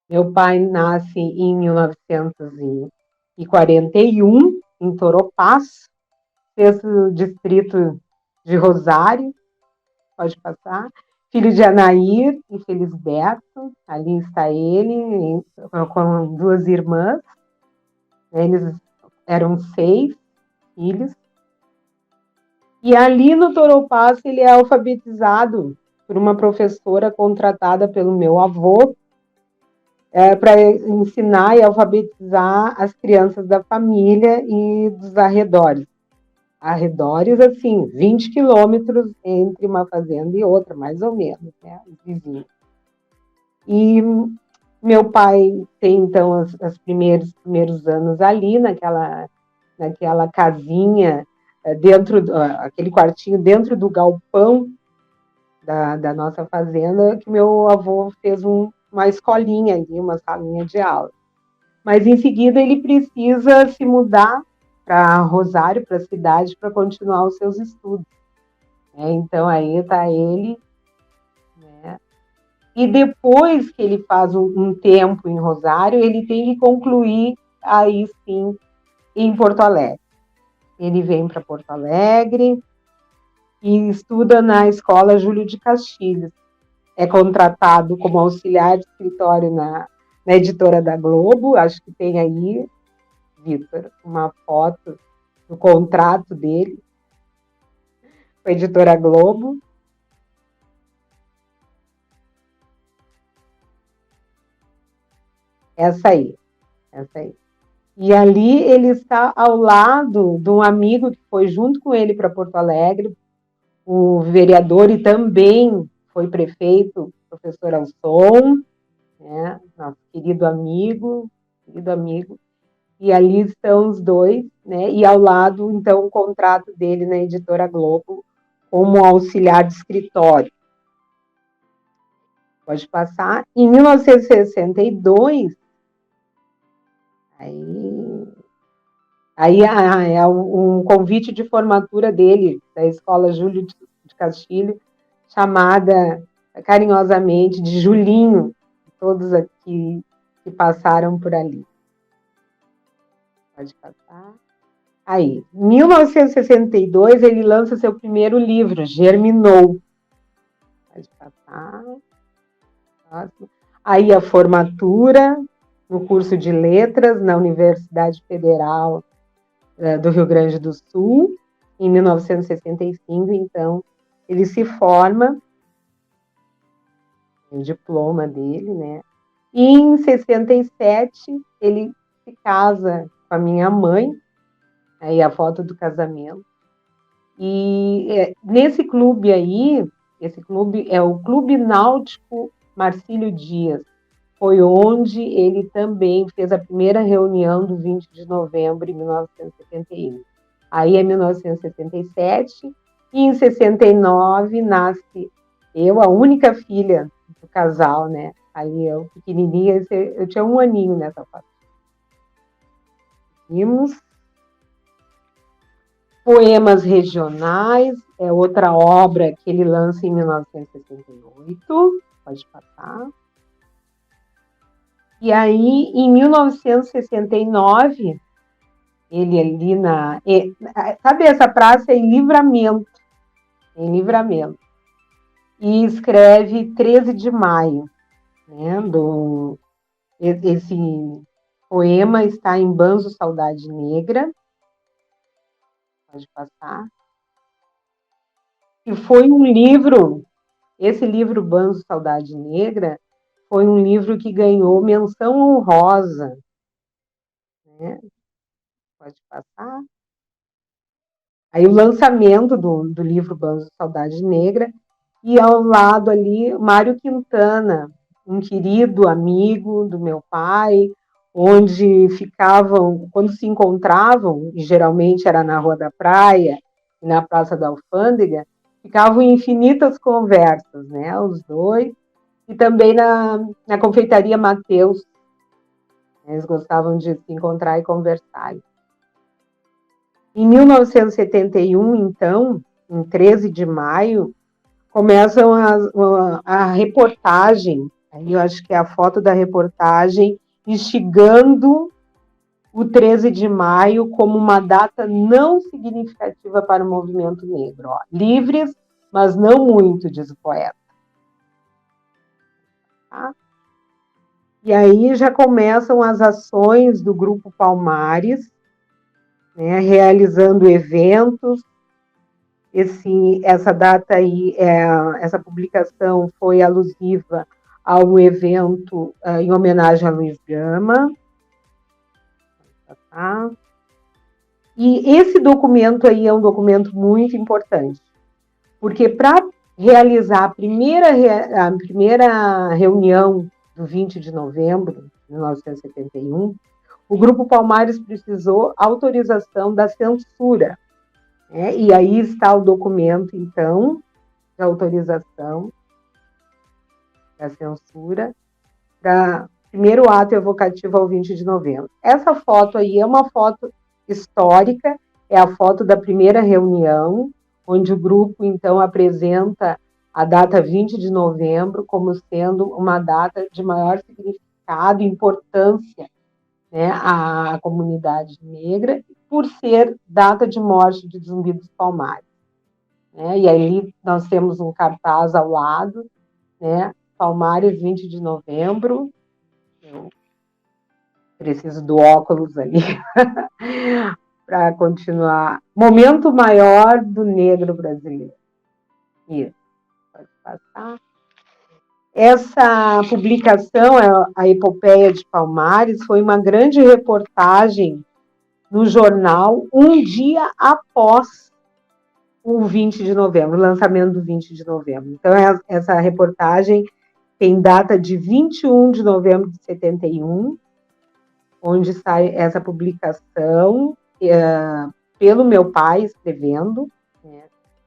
Meu pai nasce em 1941, em Toropás, fez o distrito de Rosário, pode passar. Filho de Anair e Felisberto, ali está ele, com duas irmãs. Eles eram 6 filhos. E ali no Toropás ele é alfabetizado por uma professora contratada pelo meu avô para ensinar e alfabetizar as crianças da família e dos arredores. Arredores, assim, 20 quilômetros entre uma fazenda e outra, mais ou menos, né? Os vizinhos. E meu pai tem, então, os primeiros anos ali, naquela casinha, aquele quartinho dentro do galpão da nossa fazenda, que meu avô fez uma escolinha ali, uma salinha de aula. Mas em seguida ele precisa se mudar para Rosário, para a cidade, para continuar os seus estudos. Então aí está ele, né? E depois que ele faz um tempo em Rosário, ele tem que concluir aí sim em Porto Alegre. Ele vem para Porto Alegre e estuda na Escola Júlio de Castilhos. É contratado como auxiliar de escritório na editora da Globo, acho que tem aí, Vitor, uma foto do contrato dele com a editora Globo. Essa aí, essa aí. E ali ele está ao lado de um amigo que foi junto com ele para Porto Alegre, o vereador e também foi prefeito, professor Alson, né? Nosso querido amigo. E ali estão os dois, né? E ao lado, então, o contrato dele na editora Globo como auxiliar de escritório. Pode passar. Em 1962, aí é um convite de formatura dele, da Escola Júlio de Castilho, chamada carinhosamente de Julinho, todos aqui que passaram por ali. Pode passar. Aí, em 1962, ele lança seu primeiro livro, Germinou. Pode passar. Aí, a formatura no curso de Letras na Universidade Federal do Rio Grande do Sul, em 1965, então, ele se forma, o diploma dele, né? E em 67, ele se casa com a minha mãe, aí a foto do casamento. E nesse clube aí, esse clube é o Clube Náutico Marcílio Dias, foi onde ele também fez a primeira reunião do 20 de novembro de 1971. Aí é 1977, e em 69 nasce eu, a única filha do casal, né? Aí eu, pequenininha, eu tinha 1 aninho nessa fase. Vimos Poemas Regionais, é outra obra que ele lança em 1968, pode passar. E aí, em 1969, ele ali sabe essa praça em Livramento, e escreve 13 de maio, né, esse poema está em Banzo Saudade Negra, pode passar, e foi um livro, esse livro Banzo Saudade Negra, foi um livro que ganhou menção honrosa, né? Pode passar. Aí o lançamento do livro Banzo Saudade Negra, e ao lado ali, Mário Quintana, um querido amigo do meu pai, onde ficavam, quando se encontravam, e geralmente era na Rua da Praia, e na Praça da Alfândega, ficavam infinitas conversas, né, os dois, e também na confeitaria Mateus, eles gostavam de se encontrar e conversar. Em 1971, então, em 13 de maio, começam a reportagem Aí eu acho que é a foto da reportagem instigando o 13 de maio como uma data não significativa para o movimento negro. Ó. Livres, mas não muito, diz o poeta. Tá? E aí já começam as ações do Grupo Palmares, né, realizando eventos. Essa data aí, essa publicação foi alusiva a um evento em homenagem a Luiz Gama. Tá? E esse documento aí é um documento muito importante, porque para realizar a primeira reunião do 20 de novembro de 1971, o Grupo Palmares precisou autorização da censura. Né? E aí está o documento, então, de autorização da censura para primeiro ato evocativo ao 20 de novembro. Essa foto aí é uma foto histórica, é a foto da primeira reunião, onde o grupo, então, apresenta a data 20 de novembro como sendo uma data de maior significado e importância, né, à comunidade negra, por ser data de morte de Zumbi dos Palmares. Né? E aí nós temos um cartaz ao lado, né, Palmares, 20 de novembro. Eu preciso do óculos ali para continuar. Momento maior do negro brasileiro. Isso, pode passar. Essa publicação, a Epopeia de Palmares, foi uma grande reportagem no jornal um dia após o 20 de novembro, o lançamento do 20 de novembro. Então, essa reportagem tem data de 21 de novembro de 71, onde sai essa publicação pelo meu pai escrevendo, né?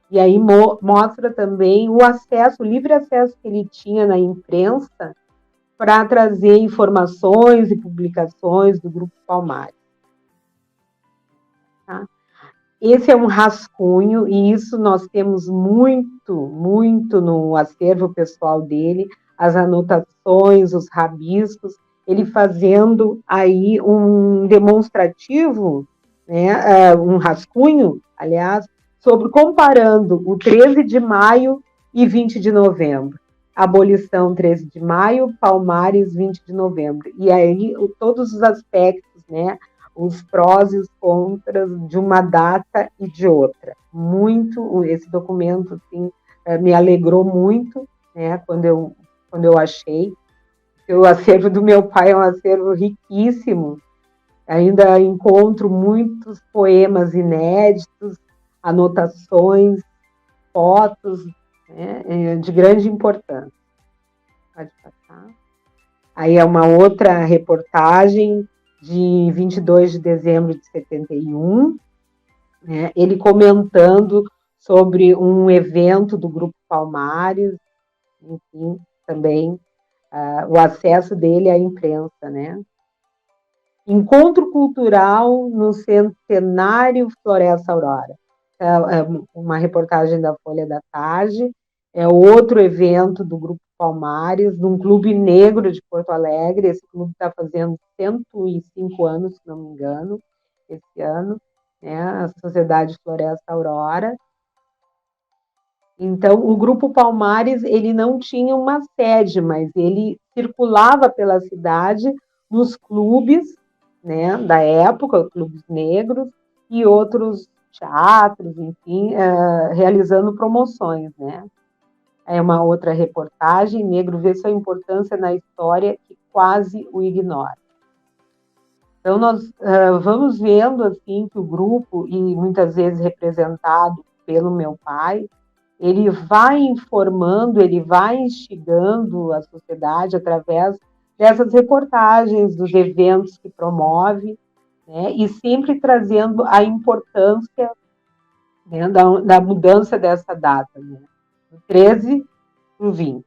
E aí mostra também o acesso, o livre acesso que ele tinha na imprensa para trazer informações e publicações do Grupo Palmares. Tá? Esse é um rascunho, e isso nós temos muito no acervo pessoal dele, as anotações, os rabiscos, ele fazendo aí um demonstrativo, né, um rascunho, aliás, comparando o 13 de maio e 20 de novembro. Abolição 13 de maio, Palmares 20 de novembro. E aí todos os aspectos, né, os prós e os contras de uma data e de outra. Esse documento assim, me alegrou muito, né, quando eu achei. O acervo do meu pai é um acervo riquíssimo. Ainda encontro muitos poemas inéditos, anotações, fotos, né, de grande importância. Pode passar. Aí é uma outra reportagem de 22 de dezembro de 71, né, ele comentando sobre um evento do Grupo Palmares, enfim, também o acesso dele à imprensa, né? Encontro cultural no Centenário Floresta Aurora. É uma reportagem da Folha da Tarde, é outro evento do Grupo Palmares, de um clube negro de Porto Alegre. Esse clube está fazendo 105 anos, se não me engano, esse ano, né? A Sociedade Floresta Aurora. Então, o Grupo Palmares, ele não tinha uma sede, mas ele circulava pela cidade nos clubes, né, da época, clubes negros, e outros teatros, enfim, realizando promoções, né. É uma outra reportagem, Negro vê sua importância na história que quase o ignora. Então, nós vamos vendo, assim, que o grupo, e muitas vezes representado pelo meu pai, ele vai informando, ele vai instigando a sociedade através dessas reportagens, dos eventos que promove, né, e sempre trazendo a importância, né, da mudança dessa data, né, do 13 para o 20.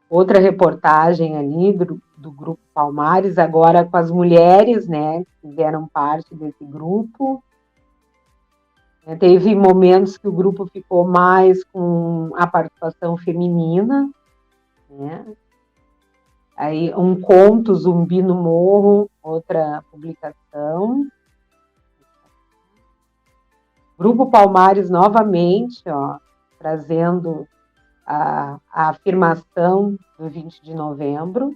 Outra reportagem ali do Grupo Palmares, agora com as mulheres, né, que fizeram parte desse grupo. Teve momentos que o grupo ficou mais com a participação feminina, né? Aí um conto, Zumbi no Morro, outra publicação. Grupo Palmares novamente, ó, trazendo a afirmação do 20 de novembro.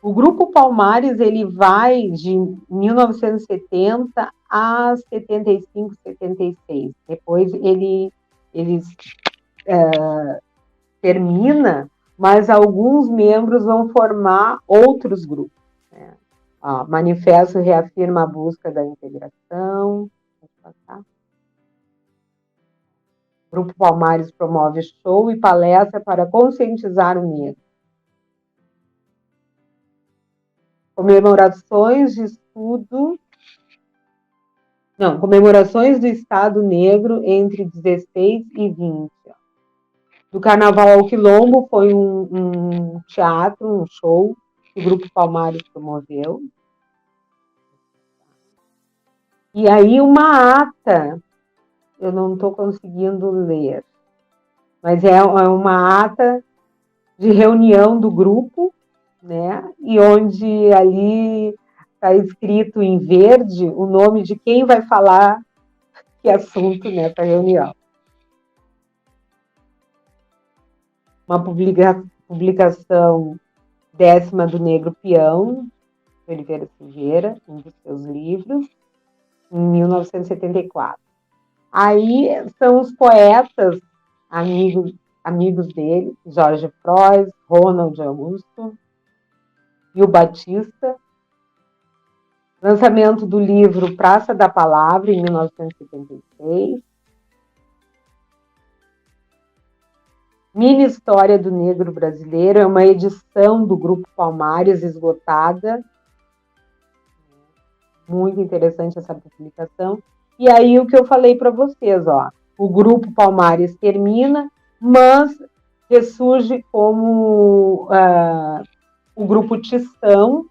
O Grupo Palmares ele vai de 1970 a 75, 76. Depois ele termina, mas alguns membros vão formar outros grupos. Né? Manifesto reafirma a busca da integração. Grupo Palmares promove show e palestra para conscientizar o negro. Comemorações do Estado Negro entre 16 e 20. Do Carnaval ao Quilombo foi um teatro, um show que o Grupo Palmares promoveu. E aí uma ata, eu não estou conseguindo ler, mas é uma ata de reunião do grupo, né? E onde ali está escrito em verde o nome de quem vai falar que assunto nessa reunião. Uma publicação 10ª do Negro Peão, de Oliveira Silveira, um dos seus livros, em 1974. Aí são os poetas, amigos dele, Jorge Frois, Ronald Augusto e o Batista. Lançamento do livro Praça da Palavra, em 1976. Mini História do Negro Brasileiro, é uma edição do Grupo Palmares, esgotada. Muito interessante essa publicação. E aí o que eu falei para vocês, ó, o Grupo Palmares termina, mas ressurge como o Grupo Tistão,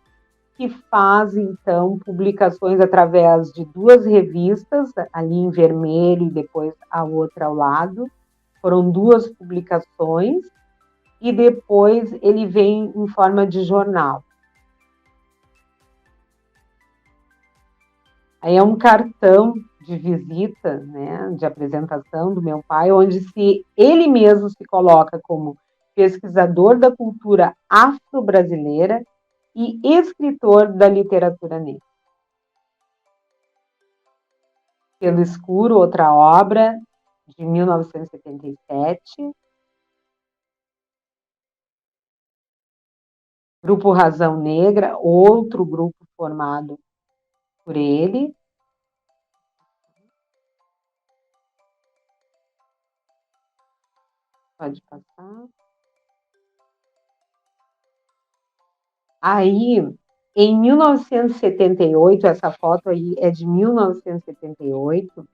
que faz, então, publicações através de 2 revistas, ali em vermelho e depois a outra ao lado. Foram 2 publicações e depois ele vem em forma de jornal. Aí é um cartão de visita, né, de apresentação do meu pai, onde ele mesmo se coloca como pesquisador da cultura afro-brasileira e escritor da literatura negra. Pelo Escuro, outra obra, de 1977. Grupo Razão Negra, outro grupo formado por ele. Pode passar. Aí, em 1978, essa foto aí é de 1978,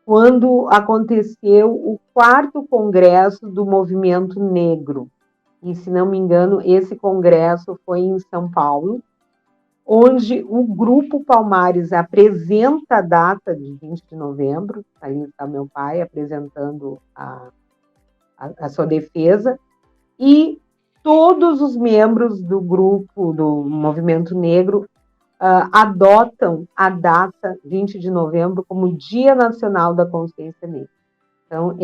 quando aconteceu o 4º Congresso do Movimento Negro. E, se não me engano, esse congresso foi em São Paulo, onde o Grupo Palmares apresenta a data de 20 de novembro, ali está meu pai apresentando a sua defesa, e todos os membros do grupo, do Movimento Negro, adotam a data 20 de novembro como Dia Nacional da Consciência Negra. Então,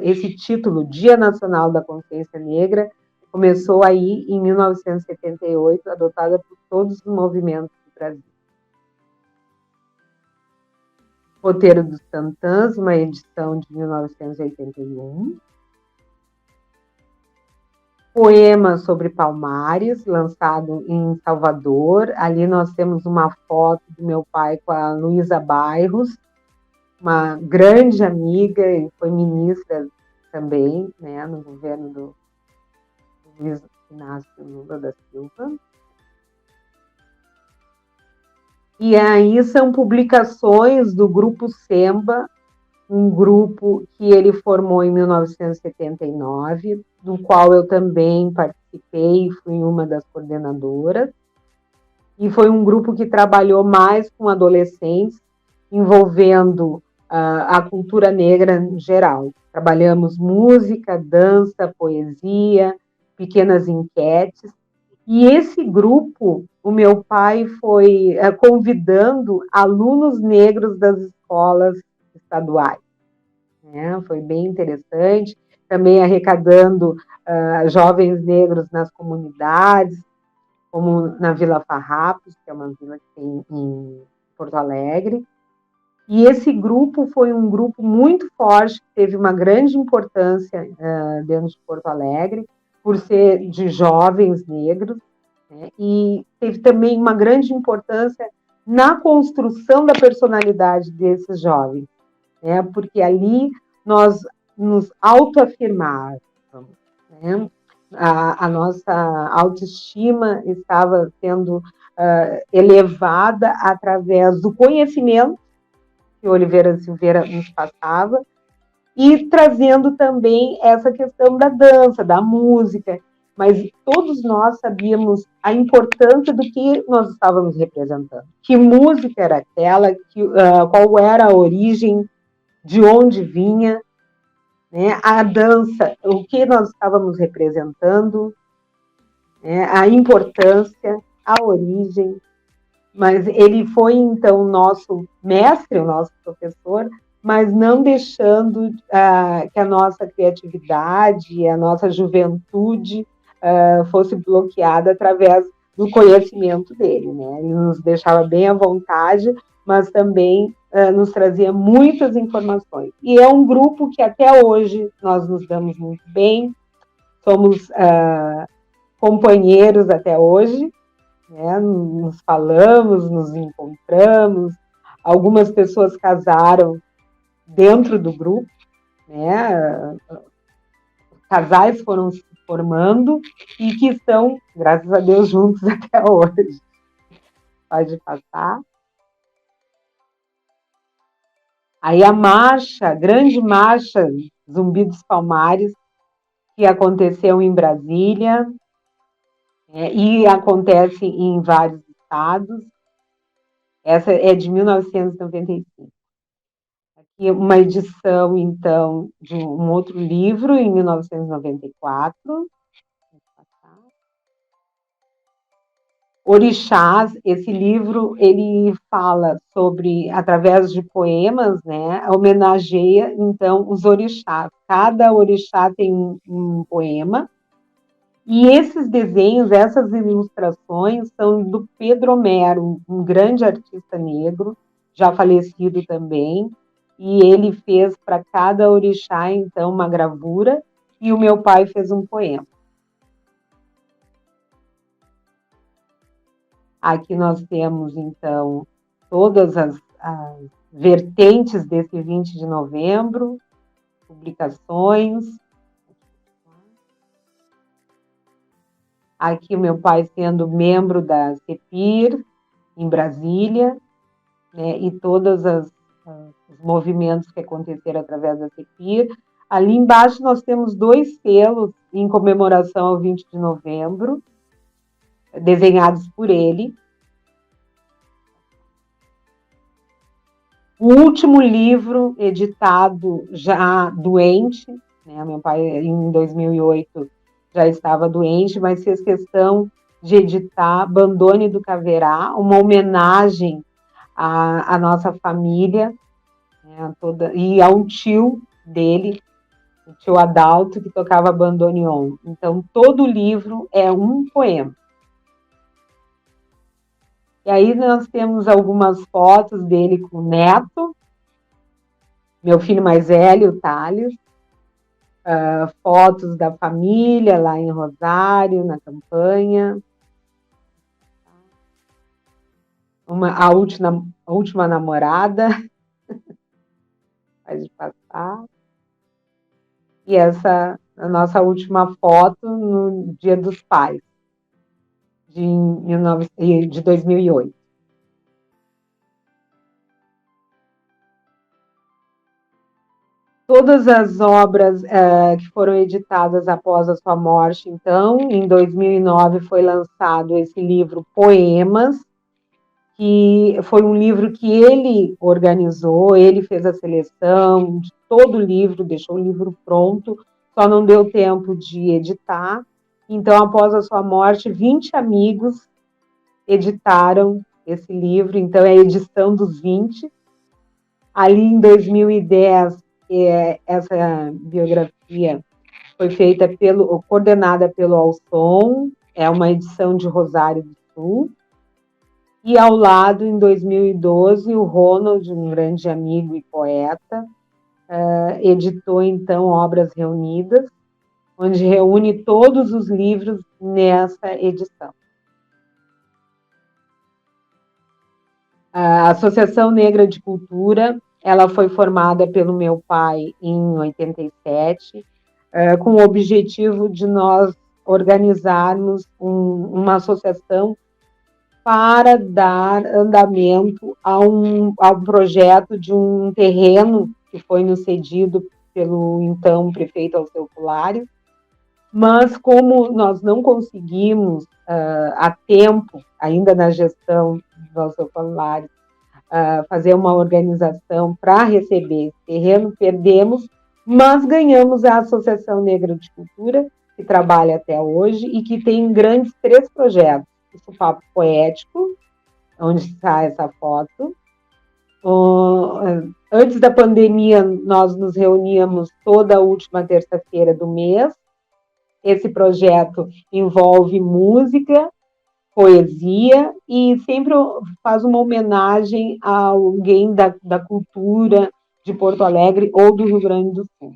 esse título, Dia Nacional da Consciência Negra, começou aí em 1978, adotada por todos os movimentos do Brasil. Roteiro dos Tantãs, uma edição de 1981. Poema sobre Palmares, lançado em Salvador. Ali nós temos uma foto do meu pai com a Luísa Bairros, uma grande amiga, e foi ministra também, né, no governo do Luiz Inácio Lula da Silva. E aí são publicações do Grupo Semba, um grupo que ele formou em 1979, do qual eu também participei, fui uma das coordenadoras, e foi um grupo que trabalhou mais com adolescentes, envolvendo a cultura negra em geral. Trabalhamos música, dança, poesia, pequenas enquetes. E esse grupo, o meu pai foi convidando alunos negros das escolas estaduais, né? Foi bem interessante. Também arrecadando jovens negros nas comunidades, como na Vila Farrapos, que é uma vila que tem em Porto Alegre. E esse grupo foi um grupo muito forte, que teve uma grande importância dentro de Porto Alegre, por ser de jovens negros, né? E teve também uma grande importância na construção da personalidade desses jovens, né? Porque ali nós nos autoafirmávamos, né? A nossa autoestima estava sendo elevada através do conhecimento que Oliveira Silveira nos passava, e trazendo também essa questão da dança, da música, mas todos nós sabíamos a importância do que nós estávamos representando. Que música era aquela, qual era a origem, de onde vinha, né? A dança, o que nós estávamos representando, né? A importância, a origem. Mas ele foi, então, nosso mestre, o nosso professor, mas não deixando que a nossa criatividade, a nossa juventude fosse bloqueada através do conhecimento dele, né? Ele nos deixava bem à vontade, mas também nos trazia muitas informações. E é um grupo que até hoje nós nos damos muito bem, somos companheiros até hoje, né? Nos falamos, nos encontramos. Algumas pessoas casaram dentro do grupo, né? Casais foram se formando e que estão, graças a Deus, juntos até hoje. Pode passar. Aí a marcha, a grande marcha Zumbi dos Palmares, que aconteceu em Brasília, e acontece em vários estados. Essa é de 1995. Aqui uma edição, então, de um outro livro, em 1994. Orixás, esse livro, ele fala sobre, através de poemas, né, homenageia, então, os orixás. Cada orixá tem um poema, e esses desenhos, essas ilustrações, são do Pedro Homero, um grande artista negro, já falecido também, e ele fez para cada orixá, então, uma gravura, e o meu pai fez um poema. Aqui nós temos, então, todas as vertentes desse 20 de novembro, publicações. Aqui o meu pai sendo membro da CEPIR, em Brasília, né, e todos os movimentos que aconteceram através da CEPIR. Ali embaixo nós temos 2 selos em comemoração ao 20 de novembro, desenhados por ele. O último livro editado já doente, né? Meu pai em 2008 já estava doente, mas fez questão de editar Bandone do Caverá, uma homenagem à nossa família, né, e a um tio dele, o tio Adalto, que tocava bandoneon. Então, todo o livro é um poema. E aí nós temos algumas fotos dele com o neto, meu filho mais velho, o Thales, fotos da família lá em Rosário, na campanha. A última namorada, pode passar. E essa a nossa última foto no Dia dos Pais, de 2008. Todas as obras que foram editadas após a sua morte, então, em 2009 foi lançado esse livro Poemas, que foi um livro que ele organizou, ele fez a seleção de todo o livro, deixou o livro pronto, só não deu tempo de editar. Então, após a sua morte, 20 amigos editaram esse livro, então é a edição dos 20. Ali em 2010, essa biografia foi feita coordenada pelo Alson, é uma edição de Rosário do Sul. E ao lado, em 2012, o Ronald, um grande amigo e poeta, editou então Obras Reunidas, onde reúne todos os livros nessa edição. A Associação Negra de Cultura, ela foi formada pelo meu pai em 87, com o objetivo de nós organizarmos uma associação para dar andamento a um projeto de um terreno que foi nos cedido pelo então prefeito Alceu Colares, mas como nós não conseguimos a tempo, ainda na gestão do Alceu Colares, fazer uma organização para receber esse terreno, perdemos, mas ganhamos a Associação Negra de Cultura, que trabalha até hoje e que tem grandes 3 projetos. O Sopapo Poético, onde está essa foto. Antes da pandemia, nós nos reuníamos toda a última terça-feira do mês. Esse projeto envolve música, poesia e sempre faz uma homenagem a alguém da cultura de Porto Alegre ou do Rio Grande do Sul.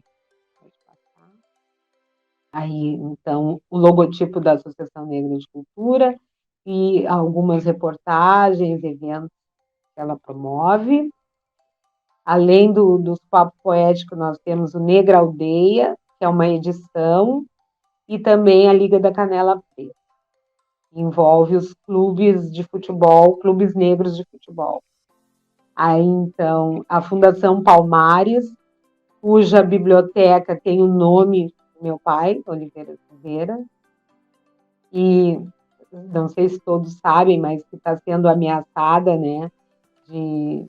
Aí, então, o logotipo da Associação Negra de Cultura e algumas reportagens, eventos que ela promove. Além dos papos poéticos, nós temos o Negra Aldeia, que é uma edição, e também a Liga da Canela Preta. Envolve os clubes de futebol, clubes negros de futebol. Aí, então, a Fundação Palmares, cuja biblioteca tem o nome do meu pai, Oliveira Silveira, e não sei se todos sabem, mas que está sendo ameaçada, né, de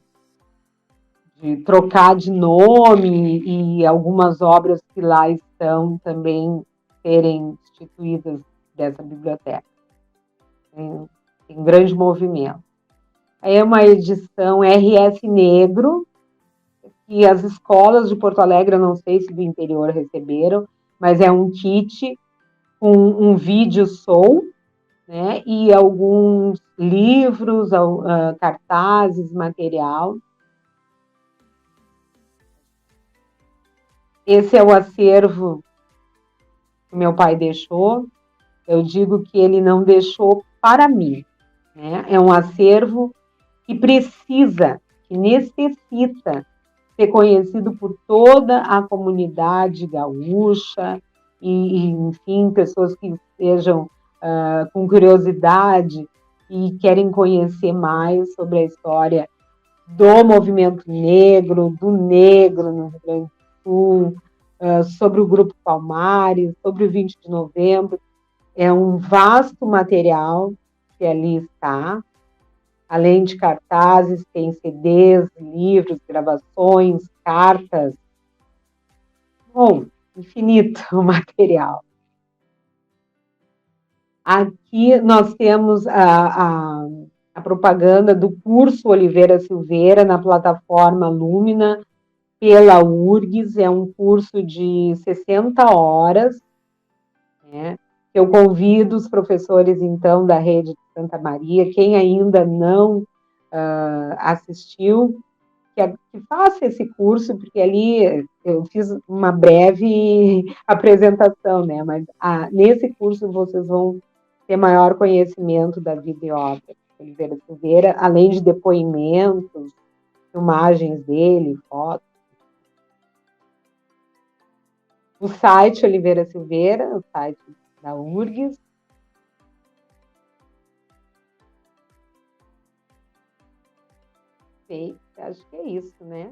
trocar de nome e algumas obras que lá estão também serem instituídas dessa biblioteca. Tem um grande movimento. Aí é uma edição RS Negro, que as escolas de Porto Alegre, eu não sei se do interior receberam, mas é um kit com um vídeo show, né, e alguns livros, cartazes, material. Esse é o acervo que meu pai deixou. Eu digo que ele não deixou para mim, né? É um acervo que precisa, que necessita ser conhecido por toda a comunidade gaúcha enfim, pessoas que estejam com curiosidade e querem conhecer mais sobre a história do movimento negro, do negro no Rio Grande do Sul, sobre o Grupo Palmares, sobre o 20 de novembro. É um vasto material que ali está. Além de cartazes, tem CDs, livros, gravações, cartas. Bom, infinito o material. Aqui nós temos a propaganda do curso Oliveira Silveira na plataforma Lumina, pela URGS, é um curso de 60 horas, né? Eu convido os professores, então, da rede de Santa Maria, quem ainda não assistiu, que faça esse curso, porque ali eu fiz uma breve apresentação, né? Mas nesse curso vocês vão ter maior conhecimento da vida e obra de Oliveira Silveira, além de depoimentos, filmagens dele, fotos. O site Oliveira Silveira, o site da URGS. Acho que é isso, né?